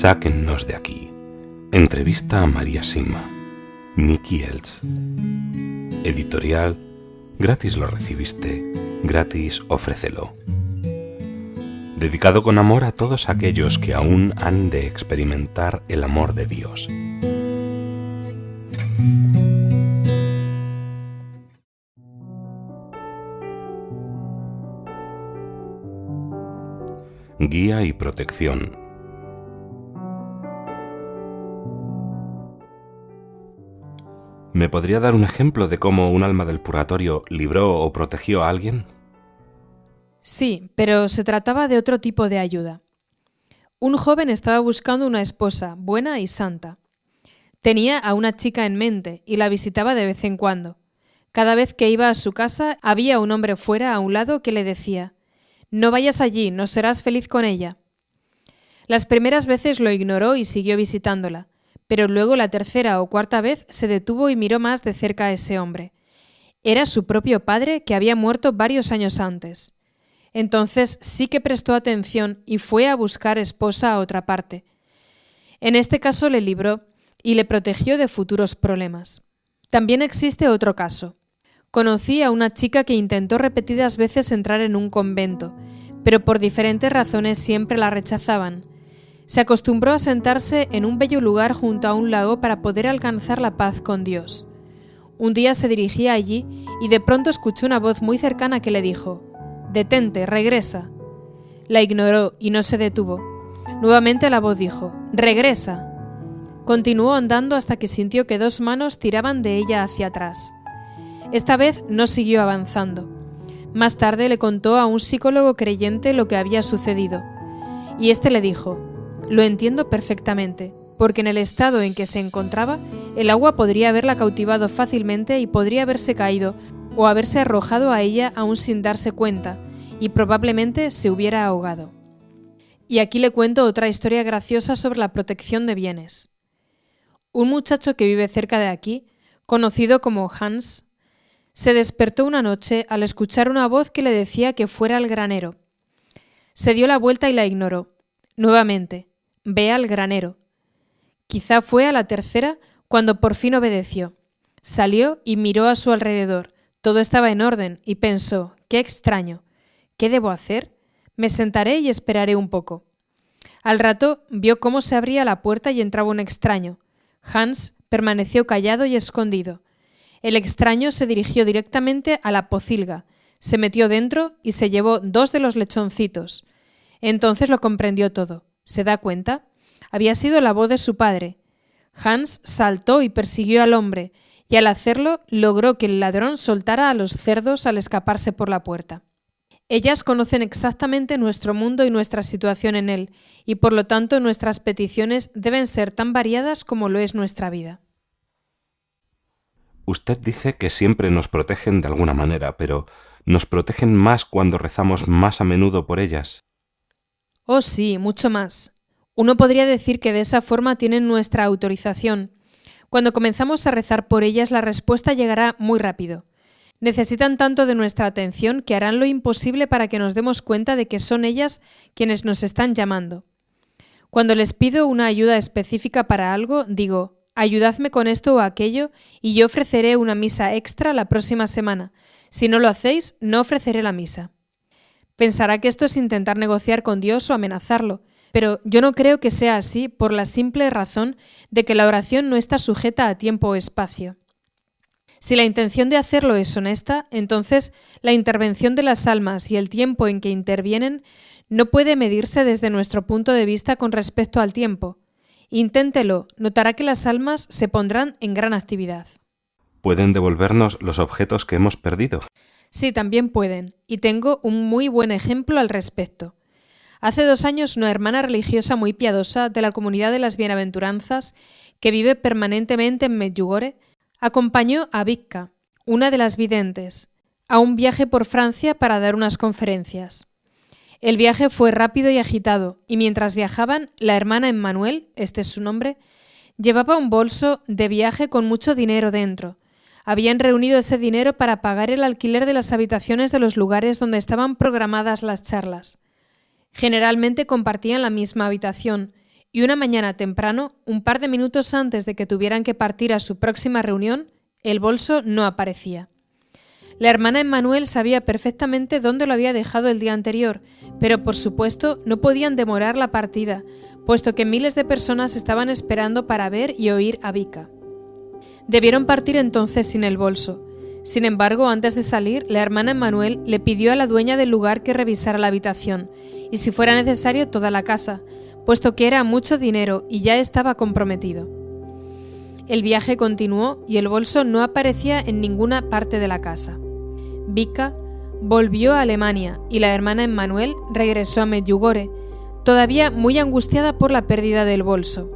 Sáquennos de aquí. Entrevista a María Sima. Nicky Elch. Editorial. Gratis lo recibiste, gratis ofrécelo. Dedicado con amor a todos aquellos que aún han de experimentar el amor de Dios. Guía y protección. ¿Me podría dar un ejemplo de cómo un alma del purgatorio libró o protegió a alguien? Sí, pero se trataba de otro tipo de ayuda. Un joven estaba buscando una esposa buena y santa. Tenía a una chica en mente y la visitaba de vez en cuando. Cada vez que iba a su casa había un hombre fuera a un lado que le decía: «No vayas allí, no serás feliz con ella». Las primeras veces lo ignoró y siguió visitándola, pero luego la tercera o cuarta vez se detuvo y miró más de cerca a ese hombre. Era su propio padre, que había muerto varios años antes. Entonces sí que prestó atención y fue a buscar esposa a otra parte. En este caso le libró y le protegió de futuros problemas. También existe otro caso. Conocí a una chica que intentó repetidas veces entrar en un convento, pero por diferentes razones siempre la rechazaban. Se acostumbró a sentarse en un bello lugar junto a un lago para poder alcanzar la paz con Dios. Un día se dirigía allí y de pronto escuchó una voz muy cercana que le dijo: «Detente, regresa». La ignoró y no se detuvo. Nuevamente la voz dijo: «Regresa». Continuó andando hasta que sintió que dos manos tiraban de ella hacia atrás. Esta vez no siguió avanzando. Más tarde le contó a un psicólogo creyente lo que había sucedido. Y este le dijo: «Lo entiendo perfectamente, porque en el estado en que se encontraba, el agua podría haberla cautivado fácilmente y podría haberse caído o haberse arrojado a ella aún sin darse cuenta, y probablemente se hubiera ahogado». Y aquí le cuento otra historia graciosa sobre la protección de bienes. Un muchacho que vive cerca de aquí, conocido como Hans, se despertó una noche al escuchar una voz que le decía que fuera al granero. Se dio la vuelta y la ignoró. Nuevamente: «Ve al granero». Quizá fue a la tercera cuando por fin obedeció. Salió y miró a su alrededor. Todo estaba en orden y pensó: «Qué extraño. ¿Qué debo hacer? Me sentaré y esperaré un poco». Al rato vio cómo se abría la puerta y entraba un extraño. Hans permaneció callado y escondido. El extraño se dirigió directamente a la pocilga, se metió dentro y se llevó 2 de los lechoncitos. Entonces lo comprendió todo. ¿Se da cuenta? Había sido la voz de su padre. Hans saltó y persiguió al hombre, y al hacerlo logró que el ladrón soltara a los cerdos al escaparse por la puerta. Ellas conocen exactamente nuestro mundo y nuestra situación en él, y por lo tanto nuestras peticiones deben ser tan variadas como lo es nuestra vida. Usted dice que siempre nos protegen de alguna manera, pero ¿nos protegen más cuando rezamos más a menudo por ellas? Oh sí, mucho más. Uno podría decir que de esa forma tienen nuestra autorización. Cuando comenzamos a rezar por ellas, la respuesta llegará muy rápido. Necesitan tanto de nuestra atención que harán lo imposible para que nos demos cuenta de que son ellas quienes nos están llamando. Cuando les pido una ayuda específica para algo, digo: «Ayudadme con esto o aquello y yo ofreceré una misa extra la próxima semana. Si no lo hacéis, no ofreceré la misa». Pensará que esto es intentar negociar con Dios o amenazarlo, pero yo no creo que sea así por la simple razón de que la oración no está sujeta a tiempo o espacio. Si la intención de hacerlo es honesta, entonces la intervención de las almas y el tiempo en que intervienen no puede medirse desde nuestro punto de vista con respecto al tiempo. Inténtelo, notará que las almas se pondrán en gran actividad. ¿Pueden devolvernos los objetos que hemos perdido? Sí, también pueden, y tengo un muy buen ejemplo al respecto. Hace 2 años una hermana religiosa muy piadosa de la comunidad de las Bienaventuranzas, que vive permanentemente en Medjugorje, acompañó a Vicka, una de las videntes, a un viaje por Francia para dar unas conferencias. El viaje fue rápido y agitado, y mientras viajaban, la hermana Emmanuel, este es su nombre, llevaba un bolso de viaje con mucho dinero dentro. Habían reunido ese dinero para pagar el alquiler de las habitaciones de los lugares donde estaban programadas las charlas. Generalmente compartían la misma habitación, y una mañana temprano, un par de minutos antes de que tuvieran que partir a su próxima reunión, el bolso no aparecía. La hermana Emmanuel sabía perfectamente dónde lo había dejado el día anterior, pero por supuesto no podían demorar la partida, puesto que miles de personas estaban esperando para ver y oír a Vika. Debieron partir entonces sin el bolso. Sin embargo, antes de salir, la hermana Emmanuel le pidió a la dueña del lugar que revisara la habitación, y si fuera necesario toda la casa, puesto que era mucho dinero y ya estaba comprometido. El viaje continuó y el bolso no aparecía en ninguna parte de la casa. Vika volvió a Alemania y la hermana Emmanuel regresó a Medjugorje, todavía muy angustiada por la pérdida del bolso.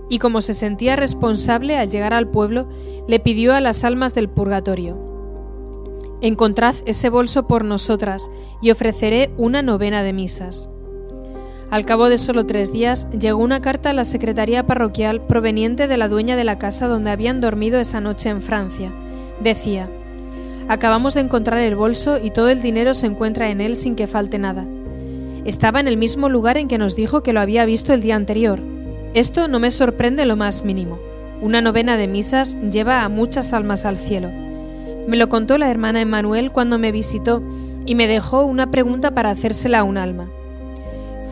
Y como se sentía responsable al llegar al pueblo, le pidió a las almas del purgatorio: «Encontrad ese bolso por nosotras y ofreceré una novena de misas». Al cabo de solo 3 días, llegó una carta a la secretaría parroquial proveniente de la dueña de la casa donde habían dormido esa noche en Francia. Decía: «Acabamos de encontrar el bolso y todo el dinero se encuentra en él sin que falte nada. Estaba en el mismo lugar en que nos dijo que lo había visto el día anterior. Esto no me sorprende lo más mínimo. Una novena de misas lleva a muchas almas al cielo. Me lo contó la hermana Emmanuel cuando me visitó y me dejó una pregunta para hacérsela a un alma.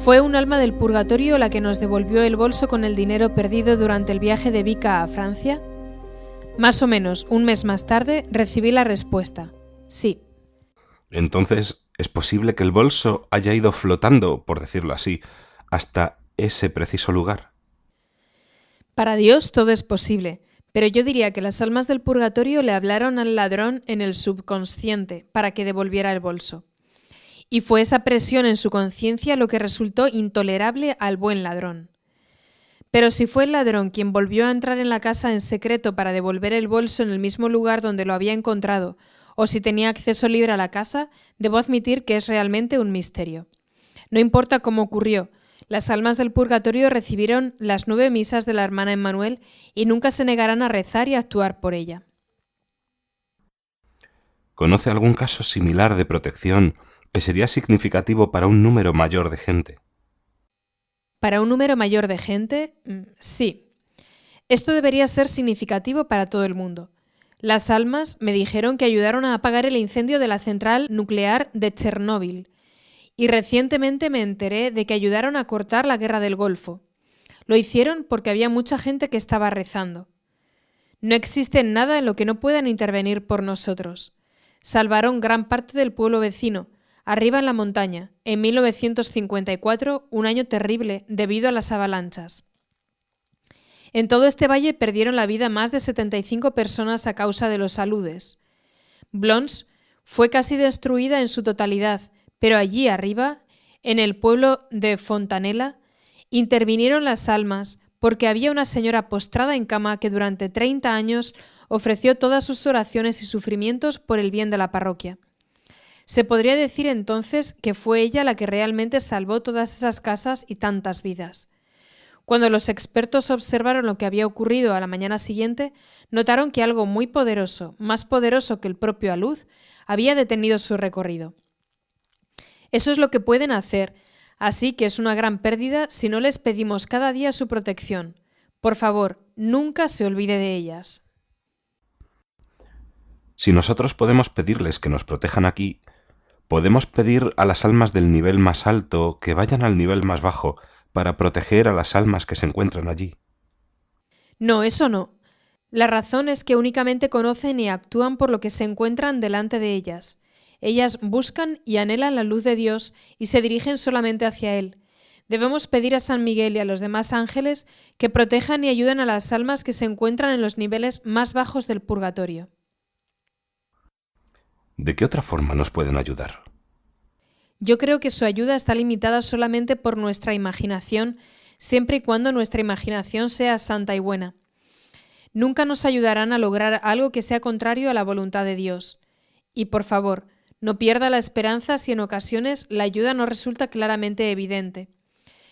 ¿Fue un alma del purgatorio la que nos devolvió el bolso con el dinero perdido durante el viaje de Vika a Francia?» Más o menos un mes más tarde recibí la respuesta: sí. Entonces, ¿es posible que el bolso haya ido flotando, por decirlo así, hasta ese preciso lugar? Para Dios todo es posible, pero yo diría que las almas del purgatorio le hablaron al ladrón en el subconsciente para que devolviera el bolso. Y fue esa presión en su conciencia lo que resultó intolerable al buen ladrón. Pero si fue el ladrón quien volvió a entrar en la casa en secreto para devolver el bolso en el mismo lugar donde lo había encontrado, o si tenía acceso libre a la casa, debo admitir que es realmente un misterio. No importa cómo ocurrió, las almas del purgatorio recibieron las 9 misas de la hermana Emmanuel y nunca se negarán a rezar y a actuar por ella. ¿Conoce algún caso similar de protección que sería significativo para un número mayor de gente? ¿Para un número mayor de gente? Sí. Esto debería ser significativo para todo el mundo. Las almas me dijeron que ayudaron a apagar el incendio de la central nuclear de Chernóbil, y recientemente me enteré de que ayudaron a cortar la guerra del Golfo. Lo hicieron porque había mucha gente que estaba rezando. No existe nada en lo que no puedan intervenir por nosotros. Salvaron gran parte del pueblo vecino, arriba en la montaña, en 1954, un año terrible debido a las avalanchas. En todo este valle perdieron la vida más de 75 personas a causa de los aludes. Blons fue casi destruida en su totalidad, pero allí arriba, en el pueblo de Fontanella, intervinieron las almas porque había una señora postrada en cama que durante 30 años ofreció todas sus oraciones y sufrimientos por el bien de la parroquia. Se podría decir entonces que fue ella la que realmente salvó todas esas casas y tantas vidas. Cuando los expertos observaron lo que había ocurrido a la mañana siguiente, notaron que algo muy poderoso, más poderoso que el propio alud, había detenido su recorrido. Eso es lo que pueden hacer, así que es una gran pérdida si no les pedimos cada día su protección. Por favor, nunca se olvide de ellas. Si nosotros podemos pedirles que nos protejan aquí, podemos pedir a las almas del nivel más alto que vayan al nivel más bajo para proteger a las almas que se encuentran allí. No, eso no. La razón es que únicamente conocen y actúan por lo que se encuentran delante de ellas. Ellas buscan y anhelan la luz de Dios y se dirigen solamente hacia Él. Debemos pedir a San Miguel y a los demás ángeles que protejan y ayuden a las almas que se encuentran en los niveles más bajos del purgatorio. ¿De qué otra forma nos pueden ayudar? Yo creo que su ayuda está limitada solamente por nuestra imaginación, siempre y cuando nuestra imaginación sea santa y buena. Nunca nos ayudarán a lograr algo que sea contrario a la voluntad de Dios. Y por favor, no pierda la esperanza si en ocasiones la ayuda no resulta claramente evidente.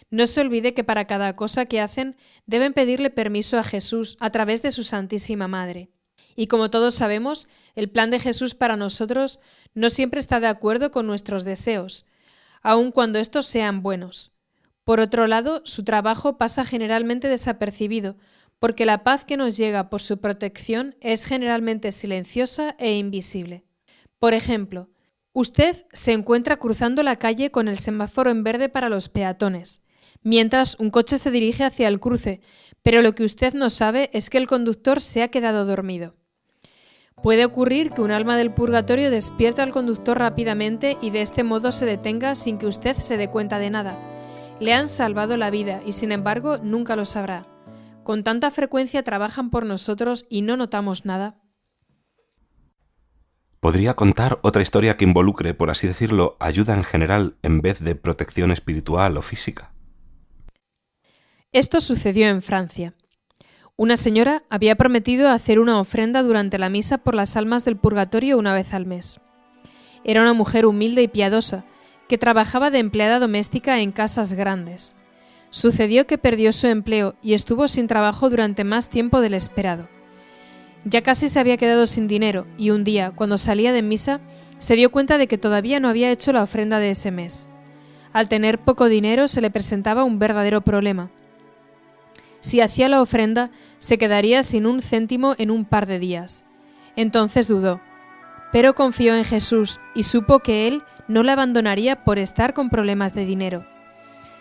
No se olvide que para cada cosa que hacen deben pedirle permiso a Jesús a través de su Santísima Madre. Y como todos sabemos, el plan de Jesús para nosotros no siempre está de acuerdo con nuestros deseos, aun cuando estos sean buenos. Por otro lado, su trabajo pasa generalmente desapercibido, porque la paz que nos llega por su protección es generalmente silenciosa e invisible. Por ejemplo, usted se encuentra cruzando la calle con el semáforo en verde para los peatones, mientras un coche se dirige hacia el cruce, pero lo que usted no sabe es que el conductor se ha quedado dormido. Puede ocurrir que un alma del purgatorio despierte al conductor rápidamente y de este modo se detenga sin que usted se dé cuenta de nada. Le han salvado la vida y sin embargo nunca lo sabrá. Con tanta frecuencia trabajan por nosotros y no notamos nada. ¿Podría contar otra historia que involucre, por así decirlo, ayuda en general en vez de protección espiritual o física? Esto sucedió en Francia. Una señora había prometido hacer una ofrenda durante la misa por las almas del purgatorio una vez al mes. Era una mujer humilde y piadosa, que trabajaba de empleada doméstica en casas grandes. Sucedió que perdió su empleo y estuvo sin trabajo durante más tiempo del esperado. Ya casi se había quedado sin dinero y un día, cuando salía de misa, se dio cuenta de que todavía no había hecho la ofrenda de ese mes. Al tener poco dinero se le presentaba un verdadero problema. Si hacía la ofrenda, se quedaría sin un céntimo en un par de días. Entonces dudó, pero confió en Jesús y supo que Él no la abandonaría por estar con problemas de dinero.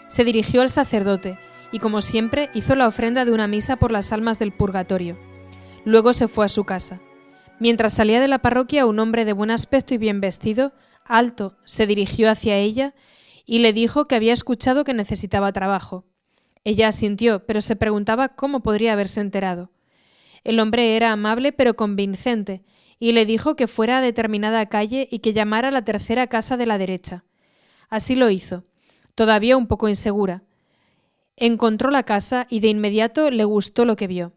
Se dirigió al sacerdote y, como siempre, hizo la ofrenda de una misa por las almas del purgatorio. Luego se fue a su casa. Mientras salía de la parroquia, un hombre de buen aspecto y bien vestido, alto, se dirigió hacia ella y le dijo que había escuchado que necesitaba trabajo. Ella asintió, pero se preguntaba cómo podría haberse enterado. El hombre era amable pero convincente y le dijo que fuera a determinada calle y que llamara a la tercera casa de la derecha. Así lo hizo, todavía un poco insegura. Encontró la casa y de inmediato le gustó lo que vio.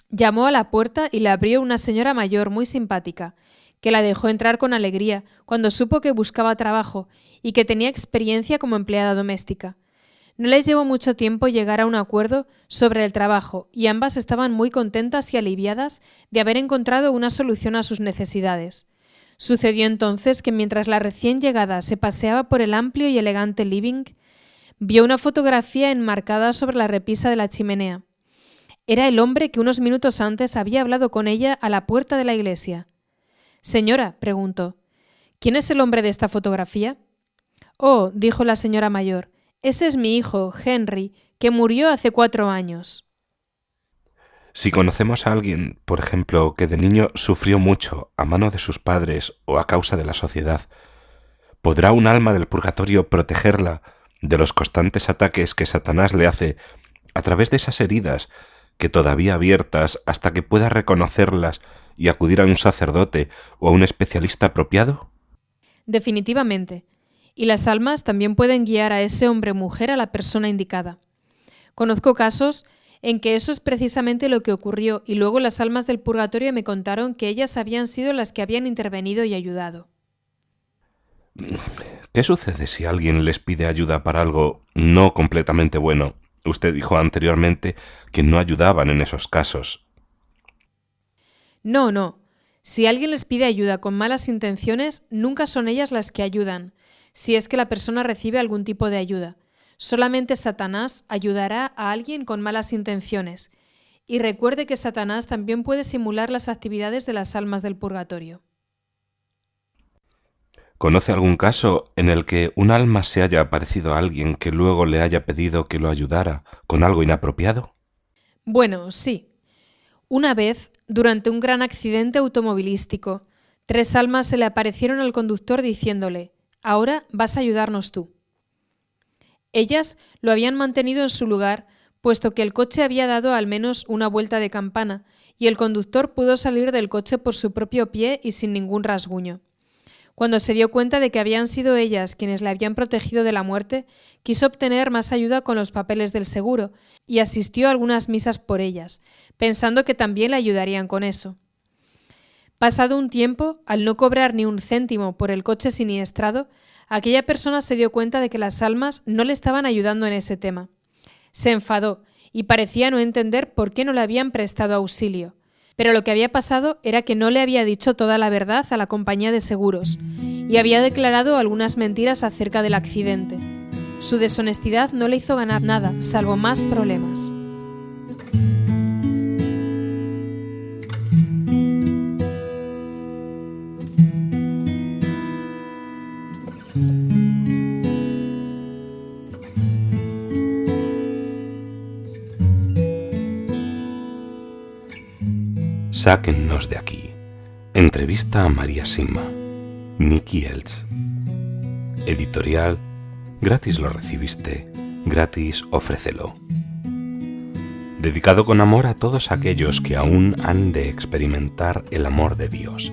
Llamó a la puerta y le abrió una señora mayor muy simpática, que la dejó entrar con alegría cuando supo que buscaba trabajo y que tenía experiencia como empleada doméstica. No les llevó mucho tiempo llegar a un acuerdo sobre el trabajo y ambas estaban muy contentas y aliviadas de haber encontrado una solución a sus necesidades. Sucedió entonces que mientras la recién llegada se paseaba por el amplio y elegante living, vio una fotografía enmarcada sobre la repisa de la chimenea. Era el hombre que unos minutos antes había hablado con ella a la puerta de la iglesia. «Señora», preguntó, «¿quién es el hombre de esta fotografía?» «Oh», dijo la señora mayor, «ese es mi hijo, Henry, que murió hace 4 años». Si conocemos a alguien, por ejemplo, que de niño sufrió mucho a mano de sus padres o a causa de la sociedad, ¿podrá un alma del purgatorio protegerla de los constantes ataques que Satanás le hace a través de esas heridas que todavía abiertas hasta que pueda reconocerlas y acudir a un sacerdote o a un especialista apropiado? Definitivamente. Y las almas también pueden guiar a ese hombre o mujer a la persona indicada. Conozco casos en que eso es precisamente lo que ocurrió y luego las almas del purgatorio me contaron que ellas habían sido las que habían intervenido y ayudado. ¿Qué sucede si alguien les pide ayuda para algo no completamente bueno? Usted dijo anteriormente que no ayudaban en esos casos. No. Si alguien les pide ayuda con malas intenciones, nunca son ellas las que ayudan, si es que la persona recibe algún tipo de ayuda. Solamente Satanás ayudará a alguien con malas intenciones. Y recuerde que Satanás también puede simular las actividades de las almas del purgatorio. ¿Conoce algún caso en el que un alma se haya aparecido a alguien que luego le haya pedido que lo ayudara con algo inapropiado? Bueno, sí. Una vez, durante un gran accidente automovilístico, 3 almas se le aparecieron al conductor diciéndole: «Ahora vas a ayudarnos tú». Ellas lo habían mantenido en su lugar, puesto que el coche había dado al menos una vuelta de campana y el conductor pudo salir del coche por su propio pie y sin ningún rasguño. Cuando se dio cuenta de que habían sido ellas quienes le habían protegido de la muerte, quiso obtener más ayuda con los papeles del seguro y asistió a algunas misas por ellas, pensando que también le ayudarían con eso. Pasado un tiempo, al no cobrar ni un céntimo por el coche siniestrado, aquella persona se dio cuenta de que las almas no le estaban ayudando en ese tema. Se enfadó y parecía no entender por qué no le habían prestado auxilio. Pero lo que había pasado era que no le había dicho toda la verdad a la compañía de seguros y había declarado algunas mentiras acerca del accidente. Su deshonestidad no le hizo ganar nada, salvo más problemas. Sáquennos de aquí. Entrevista a María Sima. Nicky Elch. Editorial. Gratis lo recibiste, gratis ofrécelo. Dedicado con amor a todos aquellos que aún han de experimentar el amor de Dios.